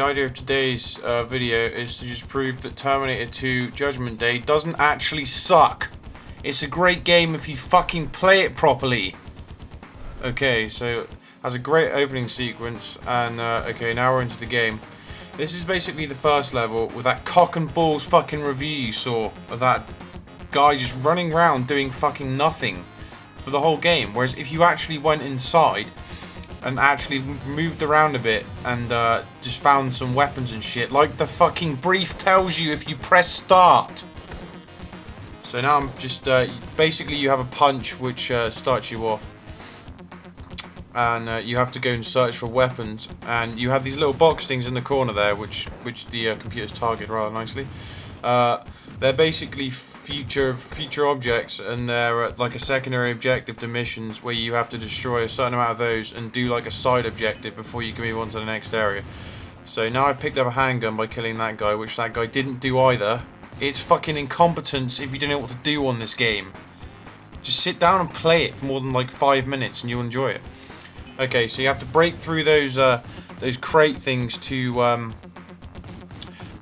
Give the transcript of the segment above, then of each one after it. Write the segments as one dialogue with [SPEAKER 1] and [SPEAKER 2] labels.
[SPEAKER 1] the idea of today's video is to just prove that Terminator 2 Judgment Day doesn't actually suck. It's a great game if you fucking play it properly. Okay, so has a great opening sequence, and okay, now we're into the game. This is basically the first level with that cock and balls fucking review you saw of that guy just running around doing fucking nothing for the whole game. Whereas if you actually went inside and actually moved around a bit and just found some weapons and shit, like the fucking brief tells you if you press start. So now I'm just basically you have a punch which starts you off, and you have to go and search for weapons, and you have these little box things in the corner there which the computers target rather nicely. They're basically future objects, and they're like a secondary objective to missions where you have to destroy a certain amount of those and do like a side objective before you can move on to the next area. So now I've picked up a handgun by killing that guy, which that guy didn't do either. It's fucking incompetence if you don't know what to do on this game. Just sit down and play it for more than like 5 minutes and you'll enjoy it. Okay, so you have to break through those crate things to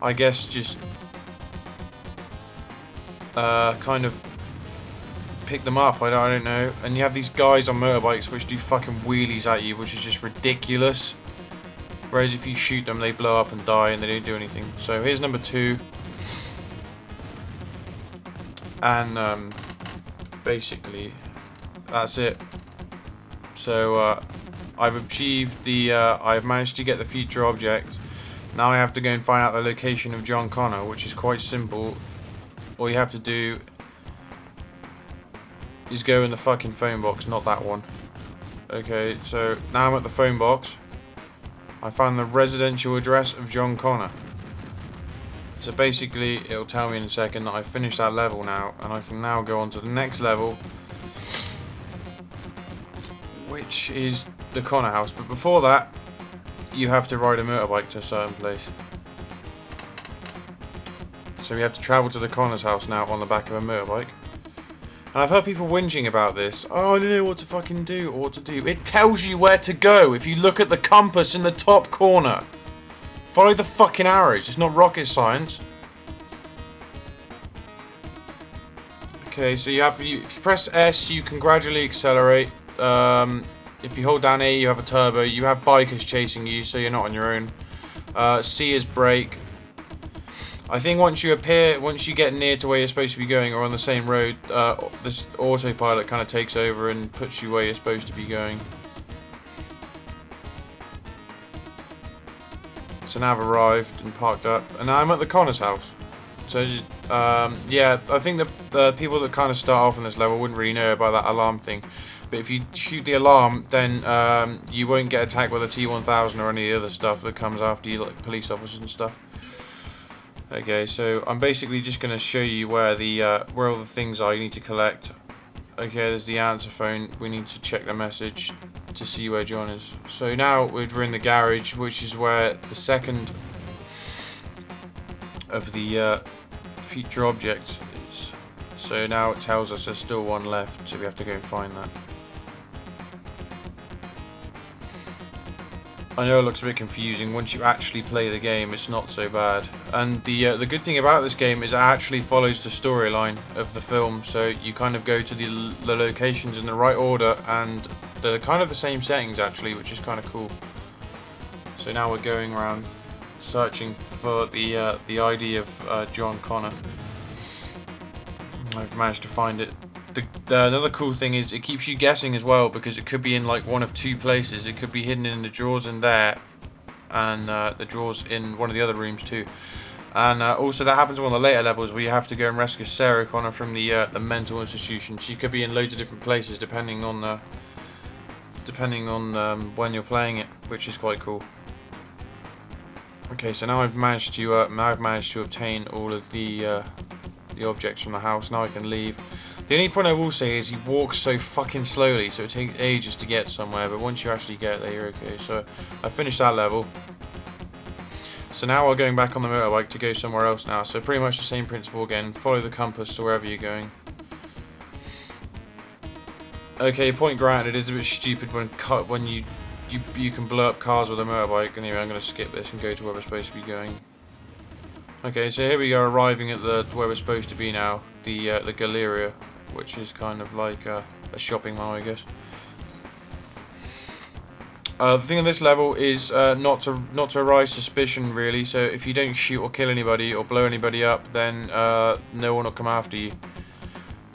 [SPEAKER 1] I guess just kind of pick them up. I don't know. And you have these guys on motorbikes which do fucking wheelies at you, which is just ridiculous. Whereas if you shoot them, they blow up and die and they don't do anything. So here's number 2. And basically that's it. So I've achieved the I've managed to get the future object. Now I have to go and find out the location of John Connor, which is quite simple. All you have to do is go in the fucking phone box, not that one. Okay, so now I'm at the phone box. I found the residential address of John Connor. So basically it'll tell me in a second that I've finished that level now, and I can now go on to the next level, which is the Connor house. But before that, you have to ride a motorbike to a certain place. So we have to travel to the Connor's house now on the back of a motorbike. And I've heard people whinging about this. Oh, I don't know what to fucking do or what to do. It tells you where to go if you look at the compass in the top corner. Follow the fucking arrows. It's not rocket science. Okay, so if you press S, you can gradually accelerate. If you hold down A, you have a turbo. You have bikers chasing you, so you're not on your own. C is brake. I think once you get near to where you're supposed to be going or on the same road, this autopilot kind of takes over and puts you where you're supposed to be going. So now I've arrived and parked up, and now I'm at the Connor's house. So yeah, I think the people that kind of start off on this level wouldn't really know about that alarm thing. But if you shoot the alarm, then you won't get attacked by the T-1000 or any other stuff that comes after you, like police officers and stuff. Okay, so I'm basically just going to show you where all the things are you need to collect. Okay, there's the answer phone. We need to check the message to see where John is. So now we're in the garage, which is where the second of the future objects is. So now it tells us there's still one left, so we have to go and find that. I know it looks a bit confusing. Once you actually play the game, it's not so bad. And the good thing about this game is it actually follows the storyline of the film. So you kind of go to the locations in the right order, and they're kind of the same settings actually, which is kind of cool. So now we're going around searching for the ID of John Connor. I've managed to find it. Another cool thing is it keeps you guessing as well, because it could be in like one of 2 places. It could be hidden in the drawers in there, and the drawers in one of the other rooms too. And also that happens on one of the later levels where you have to go and rescue Sarah Connor from the mental institution. She could be in loads of different places depending on when you're playing it, which is quite cool. Okay, so now I've managed to obtain all of the objects from the house. Now I can leave. The only point I will say is he walks so fucking slowly, so it takes ages to get somewhere, but once you actually get there, you're okay. So I finished that level. So now we're going back on the motorbike to go somewhere else now. So pretty much the same principle again. Follow the compass to wherever you're going. Okay, point granted, it is a bit stupid when you you can blow up cars with a motorbike. Anyway, I'm going to skip this and go to where we're supposed to be going. Okay, so here we go, arriving at where we're supposed to be now, the Galleria, which is kind of like a shopping mall, I guess. The thing on this level is not to arouse suspicion, really. So if you don't shoot or kill anybody or blow anybody up, then no one will come after you.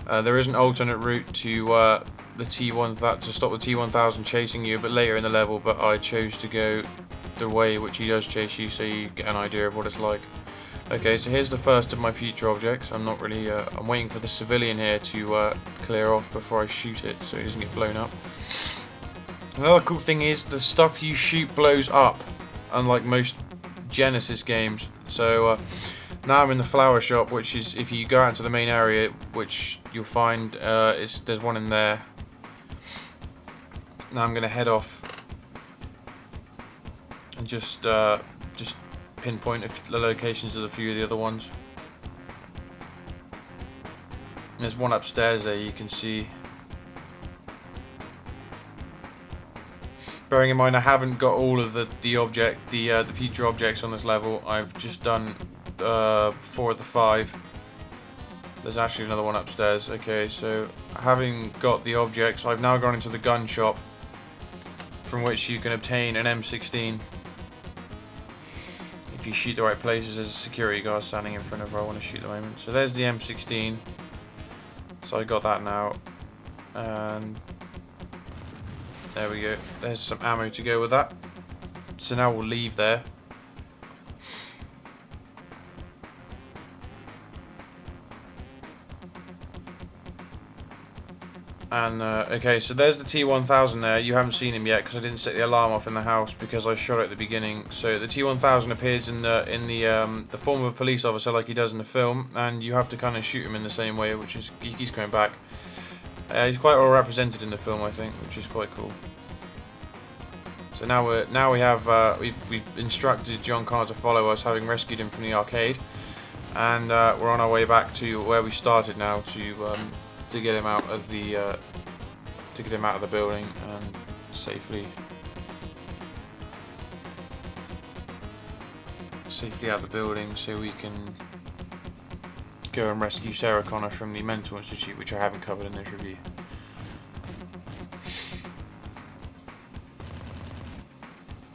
[SPEAKER 1] There is an alternate route to the T1000 to stop the T1000 chasing you, but later in the level. But I chose to go the way which he does chase you, so you get an idea of what it's like. Okay, so here's the first of my future objects. I'm not really. I'm waiting for the civilian here to clear off before I shoot it, so he doesn't get blown up. Another cool thing is the stuff you shoot blows up, unlike most Genesis games. So now I'm in the flower shop, which is, if you go out to the main area, which you'll find there's one in there. Now I'm going to head off and just pinpoint the locations of a few of the other ones. There's one upstairs there you can see. Bearing in mind I haven't got all of the future objects on this level. I've just done 4 of the 5. There's actually another one upstairs. Okay, so having got the objects, I've now gone into the gun shop, from which you can obtain an M16. If you shoot the right places, there's a security guard standing in front of where I want to shoot at the moment. So there's the M16. So I got that now, and there we go. There's some ammo to go with that. So now we'll leave there. And okay, so there's the T1000 there. You haven't seen him yet because I didn't set the alarm off in the house because I shot it at the beginning. So the T1000 appears in the form of a police officer like he does in the film, and you have to kind of shoot him in the same way, which is he keeps coming back. He's quite well represented in the film, I think, which is quite cool. So now we've instructed John Connor to follow us, having rescued him from the arcade, and we're on our way back to where we started now to get him out of the building and safely out of the building, so we can go and rescue Sarah Connor from the mental institute, which I haven't covered in this review.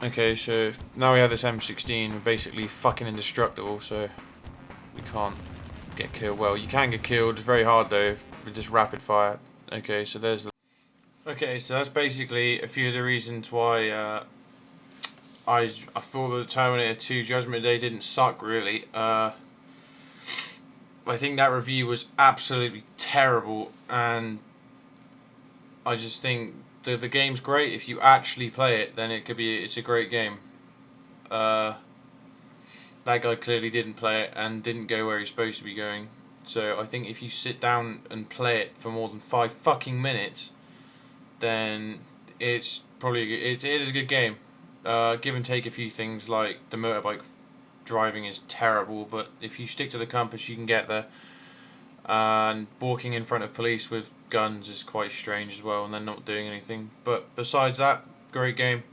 [SPEAKER 1] Okay, so now we have this M16. We're basically fucking indestructible, so we can't get killed. Well, you can get killed. It's very hard though with this rapid fire. Okay, so there's the. Okay, so that's basically a few of the reasons why I thought that Terminator 2 Judgment Day didn't suck really. I think that review was absolutely terrible, and I just think the game's great. If you actually play it, then it's a great game. That guy clearly didn't play it and didn't go where he's supposed to be going. So I think if you sit down and play it for more than 5 fucking minutes, then it's probably it is a good game. Give and take a few things, like the motorbike driving is terrible, but if you stick to the compass, you can get there. And walking in front of police with guns is quite strange as well, and they're not doing anything. But besides that, great game.